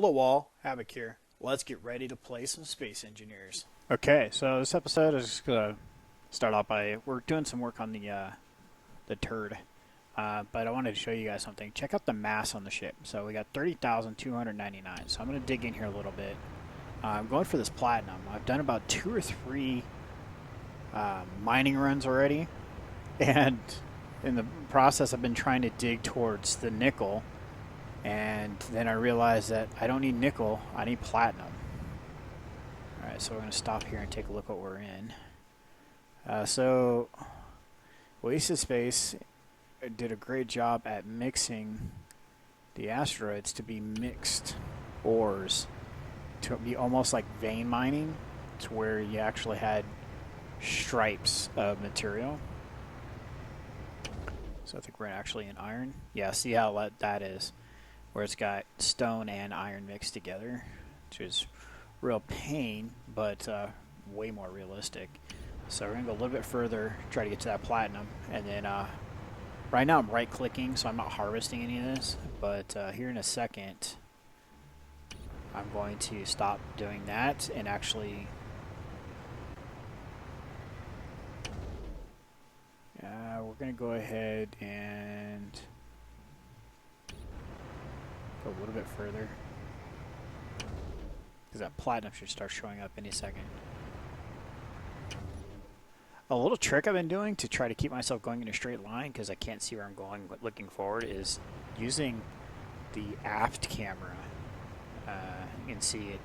Hello all, Havoc here. Let's get ready to play some Space Engineers. Okay, so this episode is going to start off by, we're doing some work on the turd. But I wanted to show you guys something. Check out the mass on the ship. So we got 30,299. So I'm going to dig in here a little bit. I'm going for this platinum. I've done about 2 or 3 mining runs already. And in the process, I've been trying to dig towards the nickel. And then I realized that I don't need nickel, I need platinum. Alright, so we're going to stop here and take a look what we're in. So, Wasted Space did a great job at mixing the asteroids to be mixed ores, to be almost like vein mining, to where you actually had stripes of material. So I think we're actually in iron. Yeah, see how that is, where it's got stone and iron mixed together, which is real pain, but way more realistic. So we're going to go a little bit further, try to get to that platinum, and then right now I'm right-clicking, so I'm not harvesting any of this, but here in a second, I'm going to stop doing that and actually... we're going to go ahead and go a little bit further, because that platinum should start showing up any second. A little trick I've been doing to try to keep myself going in a straight line, because I can't see where I'm going but looking forward, is using the aft camera. You can see it,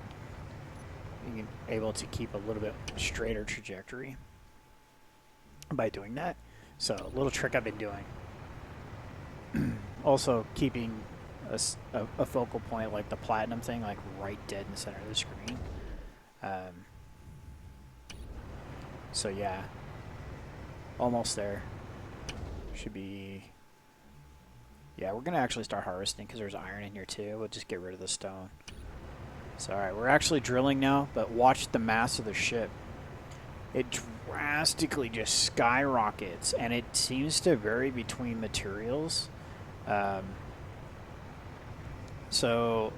you're able to keep a little bit straighter trajectory by doing that. So a little trick I've been doing. Also keeping a focal point like the platinum thing, like right dead in the center of the screen. So yeah, almost there. Should be... Yeah, we're going to actually start harvesting because there's iron in here too. We'll just get rid of the stone. So alright, we're actually drilling now, but watch the mass of the ship. It drastically just skyrockets, and it seems to vary between materials. So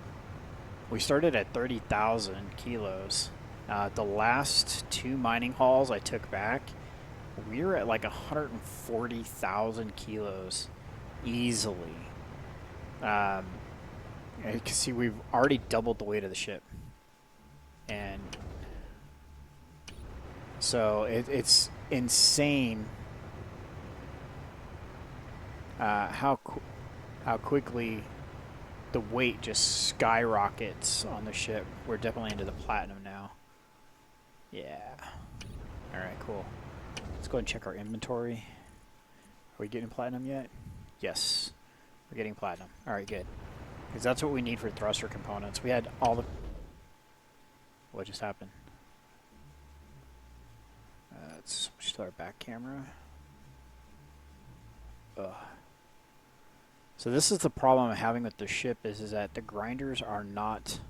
we started at 30,000 kilos. The last 2 mining hauls I took back, we were at like 140,000 kilos easily. You can see we've already doubled the weight of the ship. And so it's insane how quickly the weight just skyrockets on the ship. We're definitely into the platinum now. Yeah. Alright, cool. Let's go ahead and check our inventory. Are we getting platinum yet? Yes. We're getting platinum. Alright, good. Because that's what we need for thruster components. We had all the... What just happened? Let's switch to our back camera. Ugh. So this is the problem I'm having with the ship, is that the grinders are not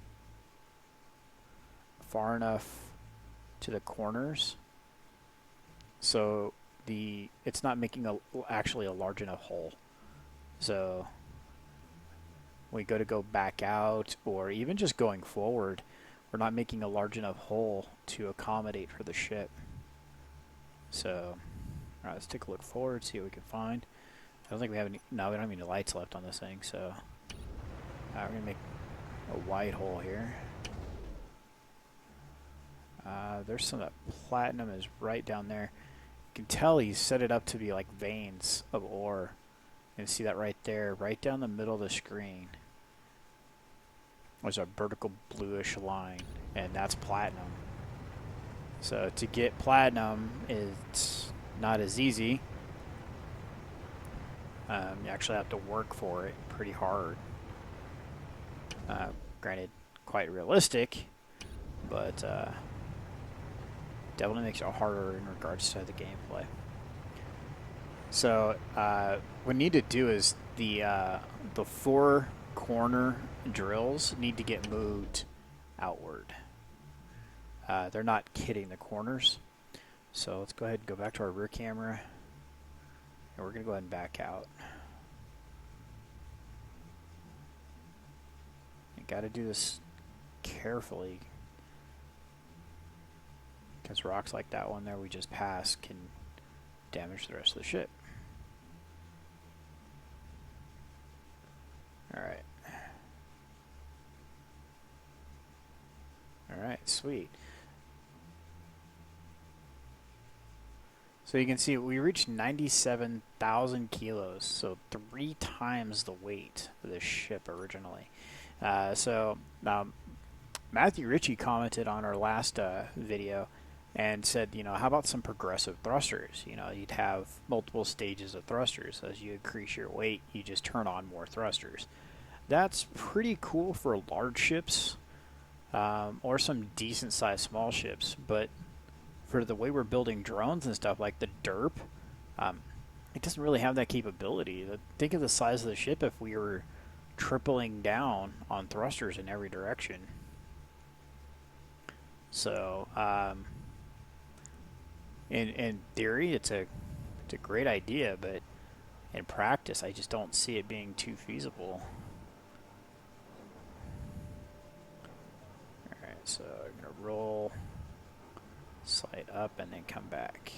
far enough to the corners. So it's not making actually a large enough hole. So we go back out, or even just going forward, we're not making a large enough hole to accommodate for the ship. So, alright, let's take a look forward, see what we can find. I don't think we have any... No, we don't have any lights left on this thing, so... we're going to make a wide hole here. There's some of that platinum is right down there. You can tell he's set it up to be like veins of ore. You can see that right there, right down the middle of the screen. There's a vertical bluish line, and that's platinum. So to get platinum, it's not as easy. You actually have to work for it pretty hard. Granted, quite realistic, but definitely makes it harder in regards to the gameplay. So what we need to do is the 4 corner drills need to get moved outward. They're not hitting the corners. So let's go ahead and go back to our rear camera. And we're going to go ahead and back out. And Gotta do this carefully, because rocks like that one there we just passed can damage the rest of the ship. Alright. Alright, sweet. So you can see we reached 97,000 kilos, so 3 times the weight of this ship originally. Matthew Ritchie commented on our last video and said, you know, how about some progressive thrusters? You know, you'd have multiple stages of thrusters. As you increase your weight, you just turn on more thrusters. That's pretty cool for large ships or some decent sized small ships, but for the way we're building drones and stuff like the derp, it doesn't really have that capability. Think of the size of the ship if we were tripling down on thrusters in every direction. So, in theory, it's a great idea, but in practice, I just don't see it being too feasible. All right, so I'm gonna roll. Slide up and then come back.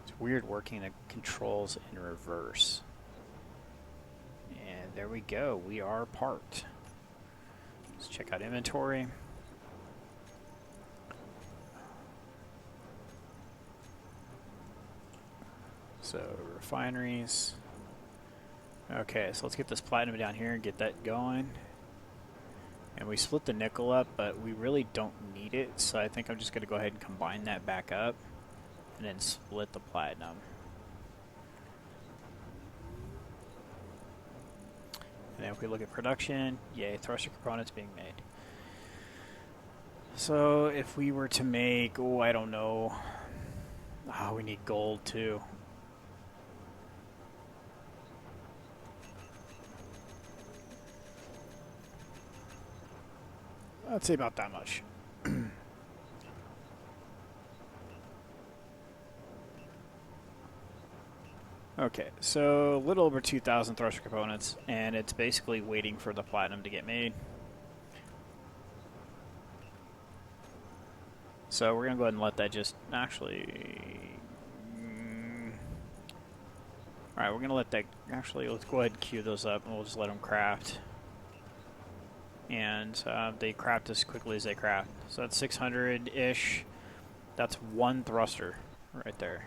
It's weird working the controls in reverse. And there we go, we are parked. Let's check out inventory. So refineries. Okay, so let's get this platinum down here and get that going. And we split the nickel up, but we really don't need it, so I think I'm just going to go ahead and combine that back up and then split the platinum. And then if we look at production, yay, thruster components being made. So if we were to make, oh, I don't know, we need gold too. I'd say about that much. Okay, so a little over 2,000 thruster components, and it's basically waiting for the platinum to get made. So we're going to go ahead and let that just actually... Alright, we're going to let that... Actually, let's go ahead and queue those up, and we'll just let them craft. And they craft as quickly as they craft. So that's 600-ish. That's one thruster right there.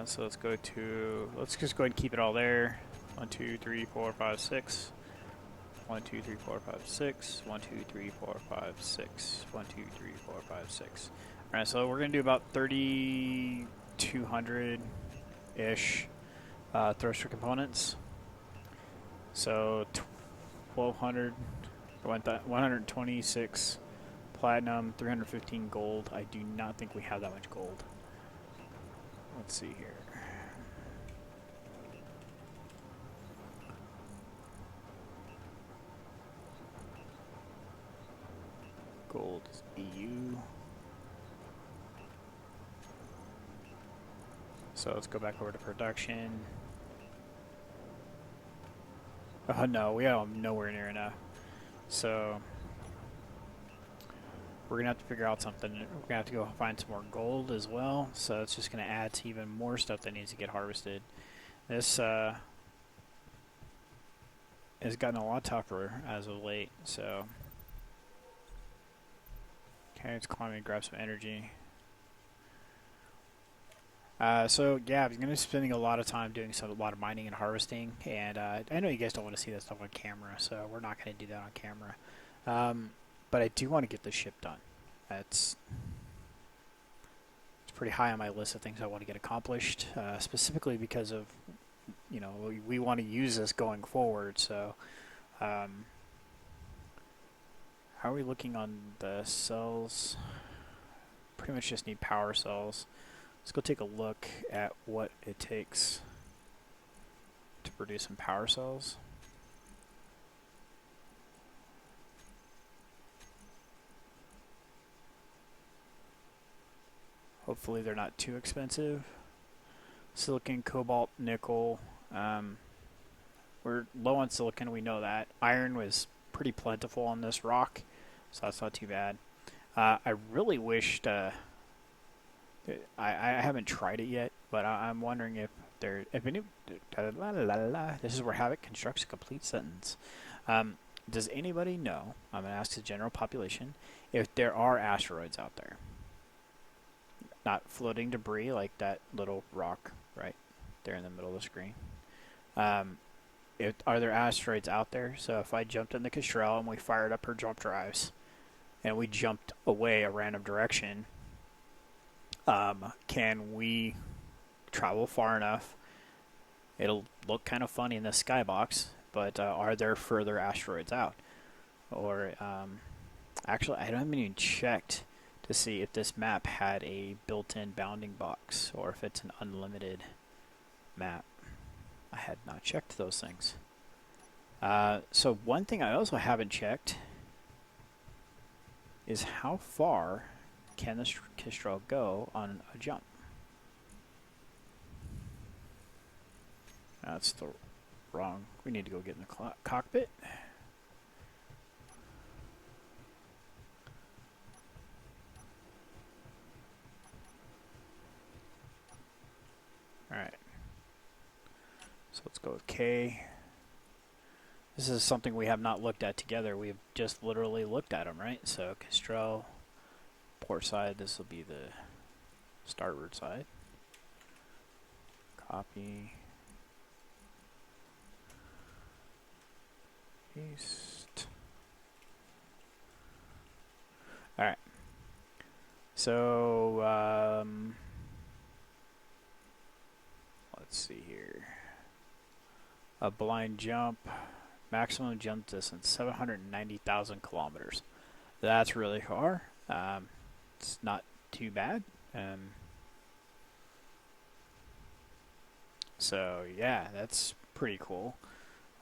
So let's go to... Let's just go ahead and keep it all there. 1, 2, 3, 4, 5, 6. 1, 2, 3, 4, 5, 6. 1, 2, 3, 4, 5, 6. 1, 2, 3, 4, 5, 6. Alright, so we're going to do about 3,200-ish thruster components. So 1,200, 126 platinum, 315 gold. I do not think we have that much gold. Let's see here. Gold is EU. So let's go back over to production. Oh no, we have nowhere near enough. So we're gonna have to figure out something. We're gonna have to go find some more gold as well. So it's just gonna add to even more stuff that needs to get harvested. This has gotten a lot tougher as of late. So okay, let's climb and grab some energy. So yeah, I'm gonna be spending a lot of time doing a lot of mining and harvesting, and I know you guys don't want to see that stuff on camera, so we're not gonna do that on camera. But I do want to get this ship done. It's pretty high on my list of things I want to get accomplished, specifically because of, you know, we want to use this going forward. So, how are we looking on the cells? Pretty much just need power cells. Let's go take a look at what it takes to produce some power cells. Hopefully they're not too expensive. Silicon, cobalt, nickel. We're low on silicon, we know that. Iron was pretty plentiful on this rock, so that's not too bad. I really wished... I haven't tried it yet, but I'm wondering if there... If any, this is where Havoc constructs a complete sentence. Does anybody know, I'm going to ask the general population, if there are asteroids out there? Not floating debris like that little rock right there in the middle of the screen. Are there asteroids out there? So if I jumped in the Kestrel and we fired up her jump drives and we jumped away a random direction, can we travel far enough? It'll look kind of funny in the skybox, but are there further asteroids out? Or actually, I haven't even checked to see if this map had a built-in bounding box or if it's an unlimited map. I had not checked those things. So one thing I also haven't checked is how far can this Kestrel go on a jump? That's the wrong. We need to go get in the cockpit. Alright. So let's go with K. This is something we have not looked at together. We have just literally looked at them, right? So Kestrel, port side, this will be the starboard side. Copy. Paste. Alright. So, let's see here. A blind jump. Maximum jump distance, 790,000 kilometers. That's really far. It's not too bad. So, yeah, that's pretty cool.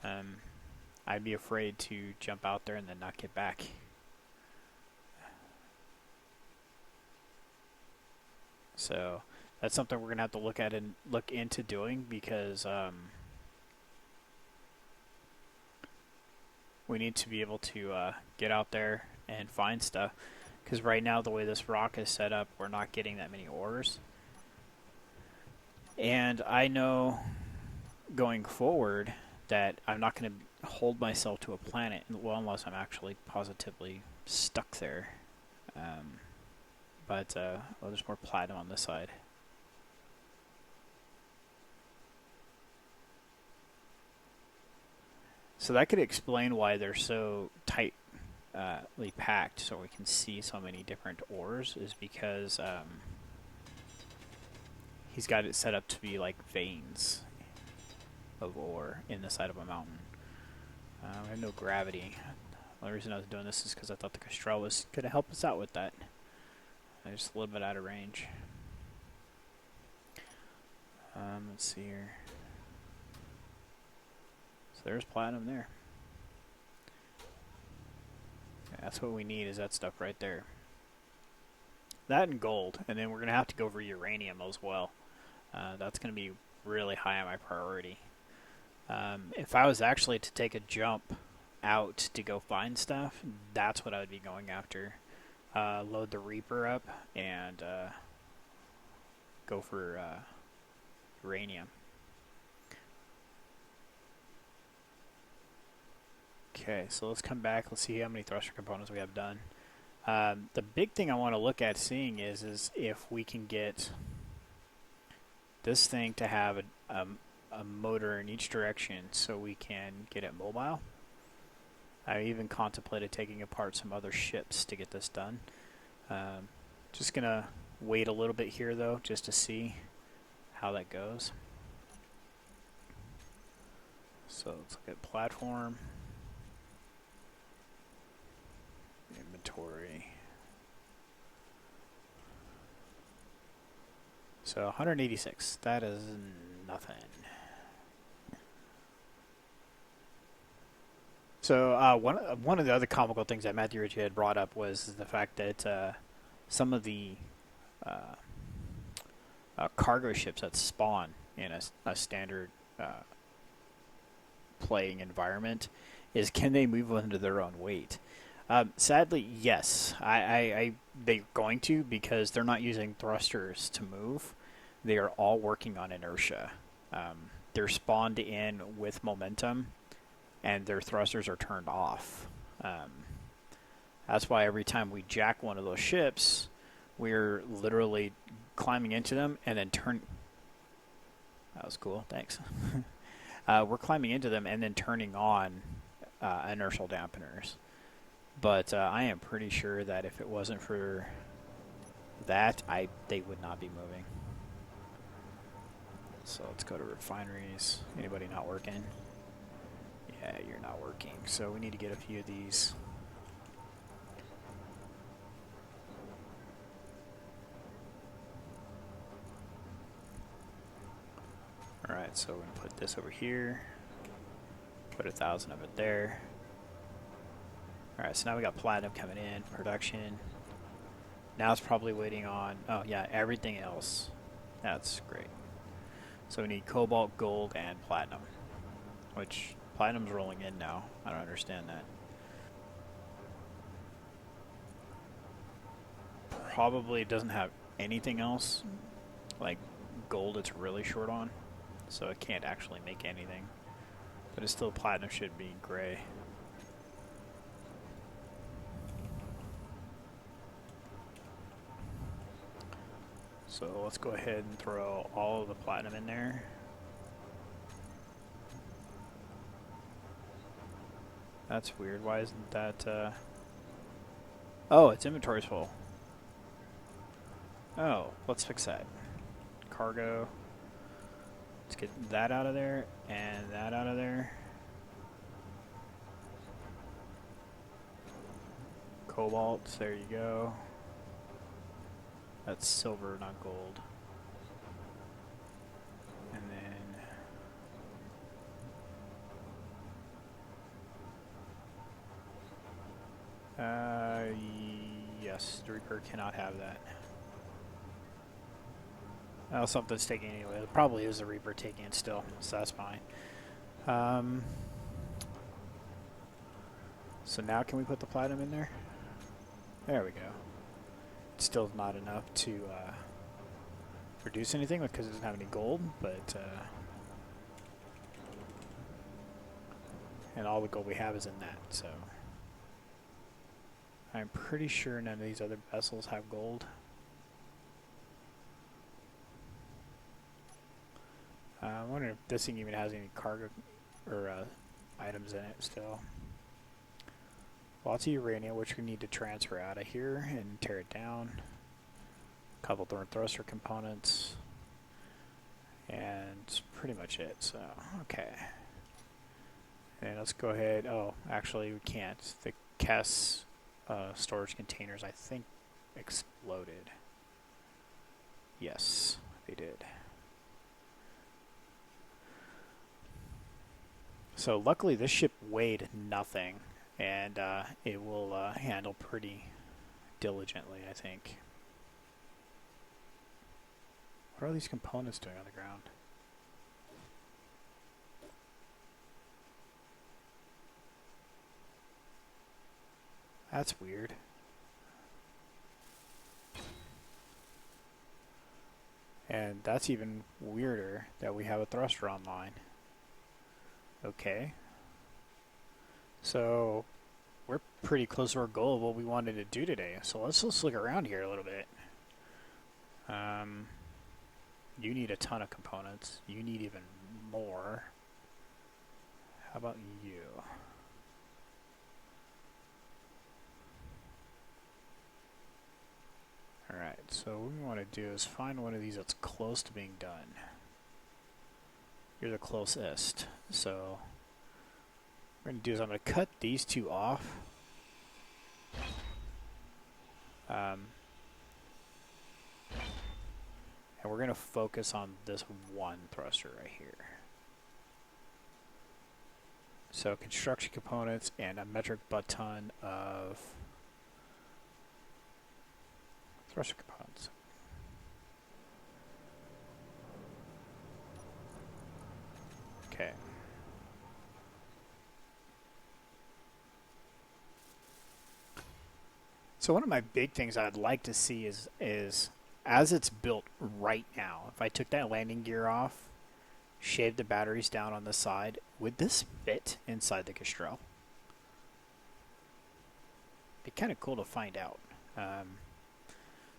I'd be afraid to jump out there and then not get back. So, that's something we're going to have to look at and look into doing because... we need to be able to get out there and find stuff. Because right now, the way this rock is set up, we're not getting that many ores. And I know going forward that I'm not going to hold myself to a planet, well, unless I'm actually positively stuck there. Well, there's more platinum on this side. So that could explain why they're so tightly packed, so we can see so many different ores, is because he's got it set up to be like veins of ore in the side of a mountain. We have no gravity. The only reason I was doing this is because I thought the Kestrel was going to help us out with that. I'm just a little bit out of range. Let's see here. So there's platinum there. Yeah, that's what we need, is that stuff right there. That and gold, and then we're going to have to go for uranium as well. That's going to be really high on my priority. If I was actually to take a jump out to go find stuff, that's what I would be going after. Load the Reaper up and go for uranium. Okay, so let's come back. Let's see how many thruster components we have done. The big thing I want to look at seeing is if we can get this thing to have a motor in each direction so we can get it mobile. I even contemplated taking apart some other ships to get this done. Just going to wait a little bit here, though, just to see how that goes. So let's look at platform. Inventory. So 186. That is nothing. So one of the other comical things that Matthew Ritchie had brought up was the fact that some of the cargo ships that spawn in a standard playing environment is, can they move under their own weight? Sadly, yes. They're going to, because they're not using thrusters to move. They are all working on inertia. They're spawned in with momentum, and their thrusters are turned off. That's why every time we jack one of those ships, we're literally climbing into them and then turn. That was cool. Thanks. We're climbing into them and then turning on inertial dampeners. But I am pretty sure that if it wasn't for that, they would not be moving. So let's go to refineries. Anybody not working? Yeah, you're not working. So we need to get a few of these. Alright, so we're going to put this over here. Put 1,000 of it there. Alright, so now we got platinum coming in, production. Now it's probably waiting on, oh yeah, everything else. That's great. So we need cobalt, gold, and platinum. Which, platinum's rolling in now. I don't understand that. Probably doesn't have anything else. Like gold it's really short on. So it can't actually make anything. But it's still, platinum should be gray. So let's go ahead and throw all of the platinum in there. That's weird. Why isn't that... Oh, its inventory's full. Oh, let's fix that. Cargo. Let's get that out of there and that out of there. Cobalt, there you go. That's silver, not gold. And then... yes, the Reaper cannot have that. Oh, something's taking anyway. It probably is the Reaper taking it still, so that's fine. So now can we put the platinum in there? There we go. It's still not enough to produce anything because it doesn't have any gold, but and all the gold we have is in that, so I'm pretty sure none of these other vessels have gold. I wonder if this thing even has any cargo or items in it still. Lots of uranium, which we need to transfer out of here and tear it down. A couple thruster components. And that's pretty much it, so, okay. And let's go ahead, oh, actually we can't. The CAS storage containers, I think, exploded. Yes, they did. So luckily this ship weighed nothing. And it will handle pretty diligently, I think. What are all these components doing on the ground? That's weird. And that's even weirder that we have a thruster online. Okay. So we're pretty close to our goal of what we wanted to do today. So let's just look around here a little bit. You need a ton of components. You need even more. How about you? Alright, so what we want to do is find one of these that's close to being done. You're the closest. So what we're going to do is I'm going to cut these two off. And we're going to focus on this one thruster right here. So construction components and a metric butt ton of thruster components. Okay. So one of my big things I'd like to see is as it's built right now, if I took that landing gear off, shaved the batteries down on the side, would this fit inside the Castrol? Be kind of cool to find out.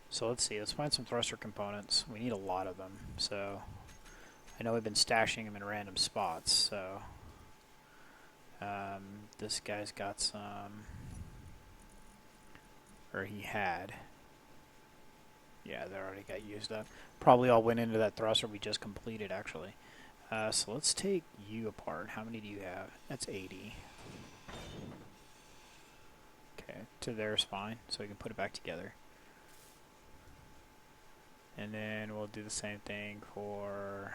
So let's see. Let's find some thruster components. We need a lot of them. So I know we've been stashing them in random spots. So this guy's got some, or he had. Yeah, they already got used up. Probably all went into that thruster we just completed, actually. So let's take you apart. How many do you have? That's 80. Okay, to their spine, so we can put it back together. And then we'll do the same thing for,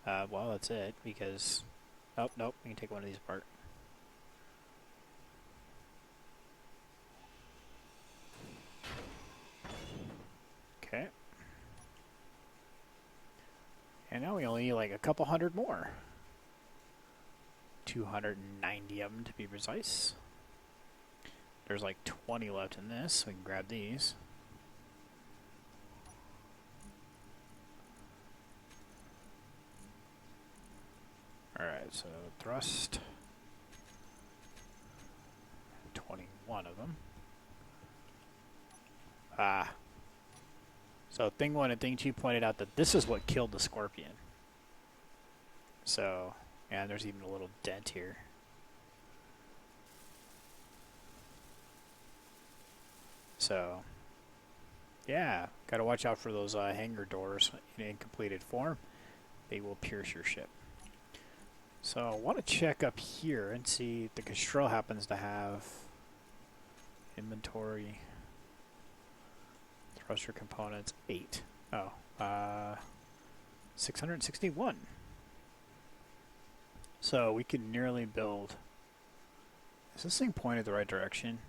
well, that's it, because, oh, nope, we can take one of these apart. Okay. And now we only need like a couple hundred more. 290 of them to be precise. There's like 20 left in this, so we can grab these. Alright, so thrust. 21 of them. So thing one and thing two pointed out that this is what killed the Scorpion. So, yeah, there's even a little dent here. So, yeah, gotta watch out for those hangar doors in incompleted form. They will pierce your ship. So I want to check up here and see if the Castrol happens to have inventory thruster components 8. Oh, 661. So we could nearly build. Is this thing pointed the right direction?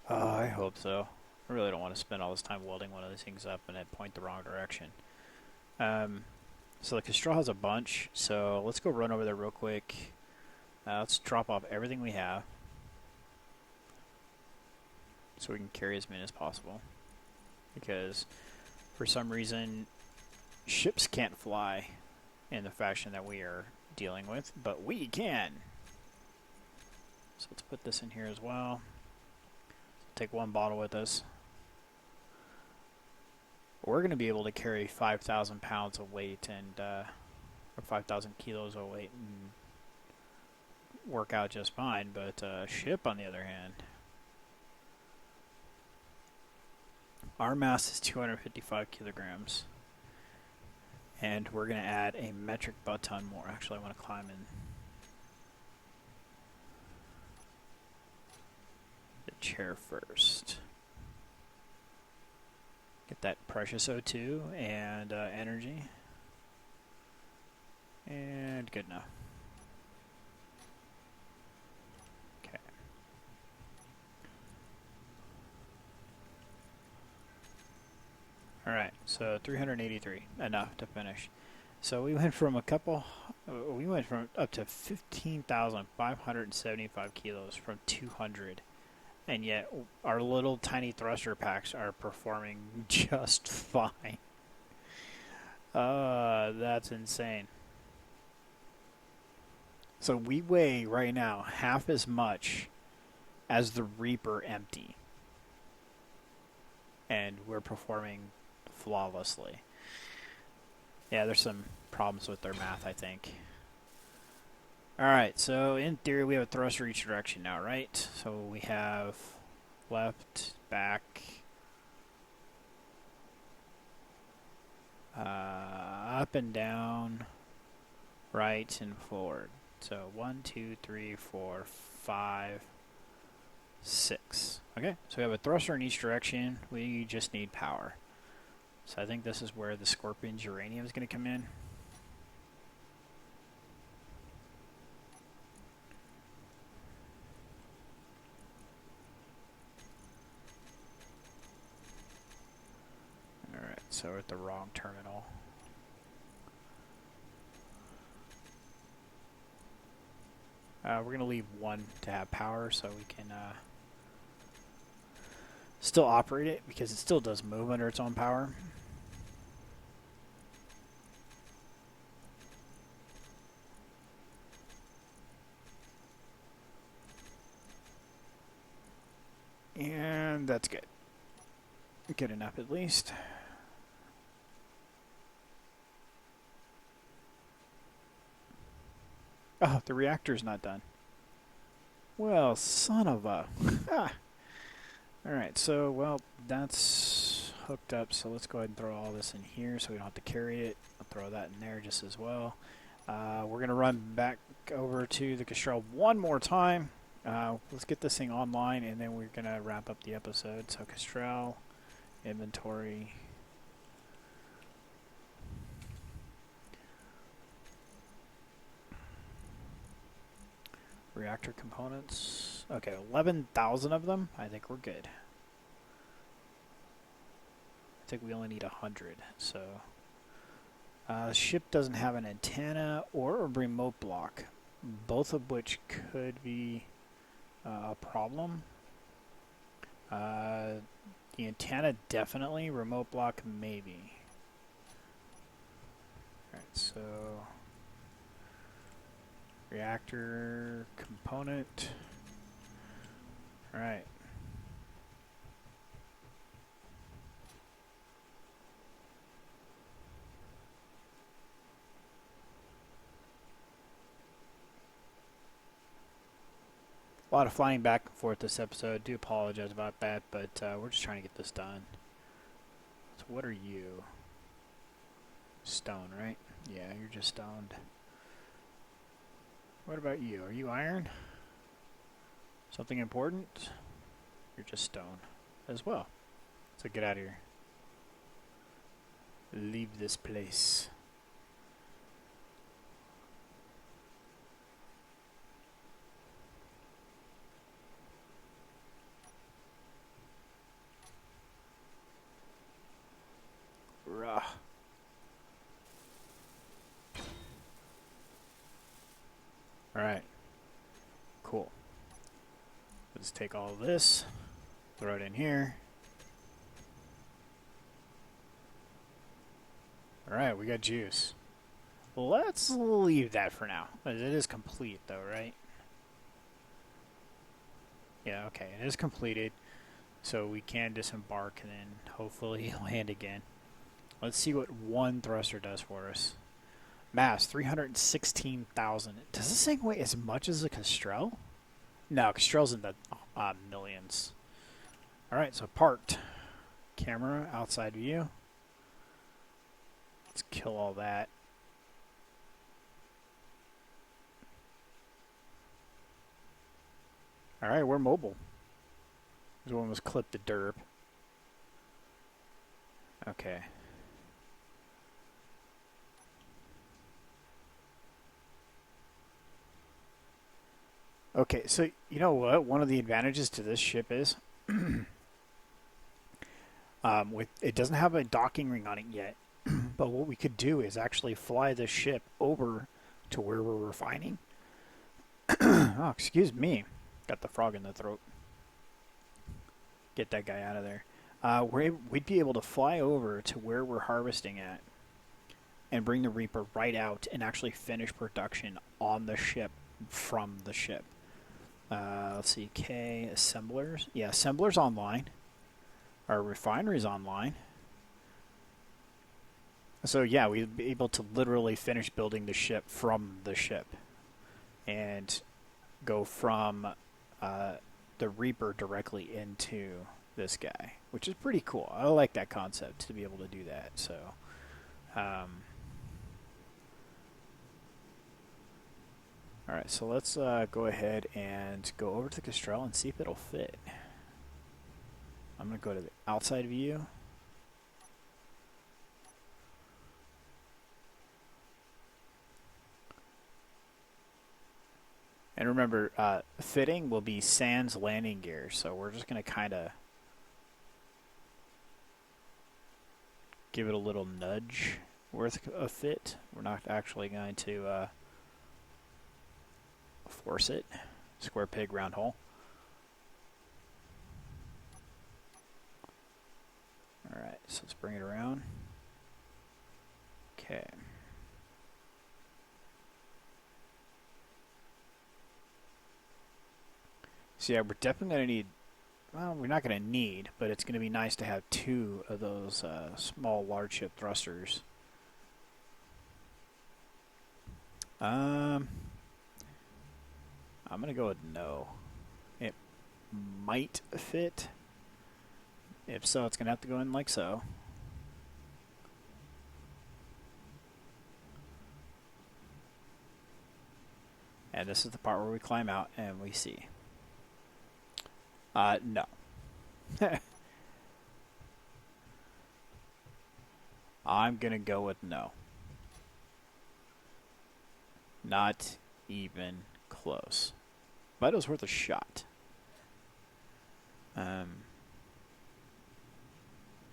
I hope so. I really don't want to spend all this time welding one of these things up and it point the wrong direction. So the Castrol has a bunch, so let's go run over there real quick. Let's drop off everything we have so we can carry as many as possible. Because for some reason, ships can't fly in the fashion that we are dealing with, but we can. So let's put this in here as well. Take one bottle with us. We're going to be able to carry 5,000 pounds of weight and or 5,000 kilos of weight and work out just fine. But ship, on the other hand, our mass is 255 kilograms, and we're going to add a metric butt ton more. Actually, I want to climb in the chair first. Get that precious O2 and energy. And good enough. Okay. Alright, so 383. Enough to finish. So we went from up to 15,575 kilos from 200. And yet, our little tiny thruster packs are performing just fine. That's insane. So we weigh right now half as much as the Reaper empty. And we're performing flawlessly. Yeah, there's some problems with their math, I think. Alright, so in theory we have a thruster each direction now, right? So we have left, back, up and down, right and forward. So 1, 2, 3, 4, 5, 6. Okay, so we have a thruster in each direction. We just need power. So I think this is where the Scorpion's uranium is going to come in. Alright, So we're at the wrong terminal. We're going to leave one to have power so we can still operate it, because it still does move under its own power. And that's good. Good enough at least. Oh, the reactor's not done. Well, son of a... ah. Alright, so, well, that's hooked up, so let's go ahead and throw all this in here so we don't have to carry it. I'll throw that in there just as well. We're going to run back over to the Castrol one more time. Let's get this thing online, and then we're going to wrap up the episode. So Castrol, inventory. Reactor components. Okay, 11,000 of them. I think we're good. I think we only need 100. So, the ship doesn't have an antenna or a remote block, both of which could be a problem. The antenna definitely, remote block maybe. Alright, so reactor component. Alright. A lot of flying back and forth this episode. Do apologize about that, but we're just trying to get this done. So what are you? Stone, right? Yeah, you're just stoned. What about you? Are you iron? Something important? You're just stone as well. So get out of here. Leave this place. Rah. Alright. Cool. Let's take all of this, throw it in here. Alright, we got juice. Let's leave that for now. It is complete though, right? Yeah, okay, it is completed. So we can disembark and then hopefully land again. Let's see what one thruster does for us. Mass, 316,000. Does this thing weigh as much as a Castrol? No, Castrol's in the millions. Alright, so parked. Camera, outside view. Let's kill all that. Alright, we're mobile. This one was clip the derp. Okay. Okay, so you know what? One of the advantages to this ship is it doesn't have a docking ring on it yet. But what we could do is actually fly the ship over to where we're refining. Oh, excuse me. Got the frog in the throat. Get that guy out of there. We'd be able to fly over to where we're harvesting at and bring the Reaper right out and actually finish production on the ship from the ship. Let's see, K, assemblers. Yeah, assemblers online. Our refinery's online. So yeah, we'd be able to literally finish building the ship from the ship. And go from the Reaper directly into this guy, which is pretty cool. I like that concept, to be able to do that. So, alright, so let's go ahead and go over to the Castrol and see if it'll fit. I'm going to go to the outside view. And remember, fitting will be sans landing gear, so we're just going to kind of give it a little nudge worth a fit. We're not actually going to force it. Square peg, round hole. Alright, so let's bring it around. Okay. So yeah, we're definitely going to need, well, we're not going to need, but it's going to be nice to have 2 of those small large ship thrusters. I'm going to go with no. It might fit. If so, it's going to have to go in like so. And this is the part where we climb out and we see. No. I'm going to go with no. Not even close. But it was worth a shot.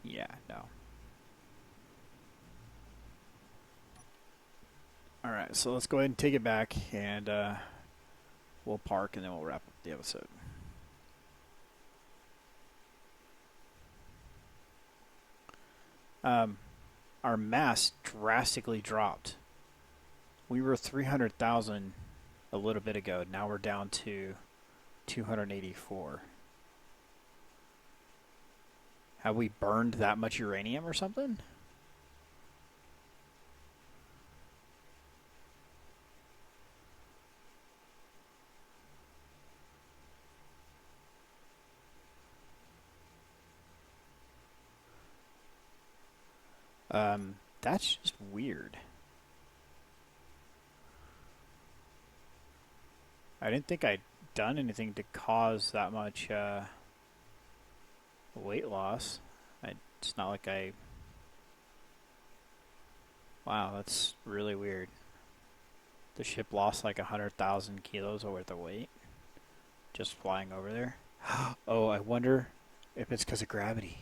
Yeah, no. Alright, so let's go ahead and take it back, and we'll park, and then we'll wrap up the episode. Our mass drastically dropped. We were 300,000 a little bit ago. Now we're down to 284. Have we burned that much uranium or something? That's just weird. I didn't think I'd done anything to cause that much weight loss. It's not like I... Wow, that's really weird. The ship lost like 100,000 kilos worth of weight just flying over there. Oh, I wonder if it's because of gravity.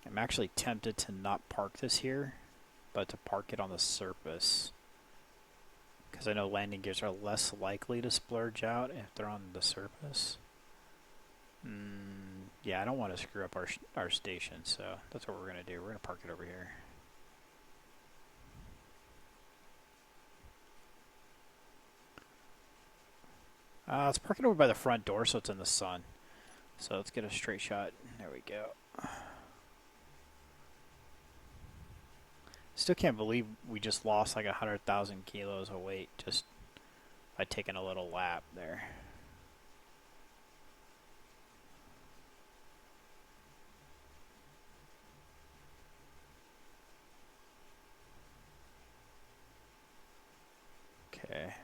I'm actually tempted to not park this here, but to park it on the surface. Because I know landing gears are less likely to splurge out if they're on the surface. Yeah, I don't want to screw up our station, so that's what we're going to do. We're going to park it over here. Let's park it over by the front door so it's in the sun. So let's get a straight shot. There we go. Still can't believe we just lost like 100,000 kilos of weight just by taking a little lap there. Okay.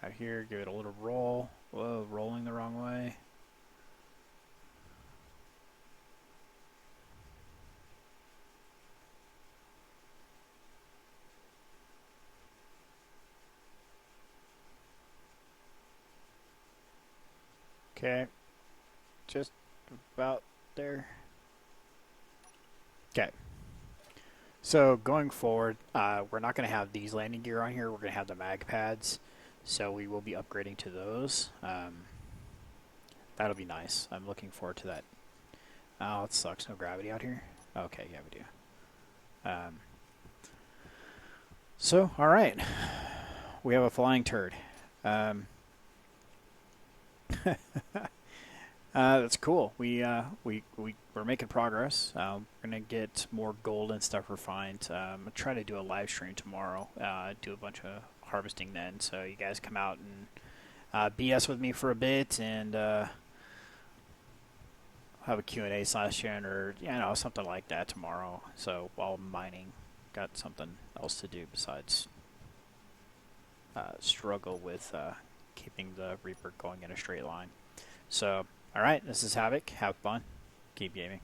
Out here, give it a little roll. Whoa, rolling the wrong way. Okay, just about there. Okay. So going forward, we're not going to have these landing gear on here. We're going to have the mag pads. So we will be upgrading to those. That'll be nice. I'm looking forward to that. Oh, it sucks. No gravity out here. Okay, yeah, we do. So, all right. We have a flying turd. That's cool. We're making progress. We're gonna get more gold and stuff refined. I'm gonna try to do a live stream tomorrow. Do a bunch of harvesting then, so you guys come out and BS with me for a bit and have a Q&A session or something like that tomorrow. So while mining, got something else to do besides struggle with keeping the Reaper going in a straight line. So, all right, this is Havoc. Have fun. Keep gaming.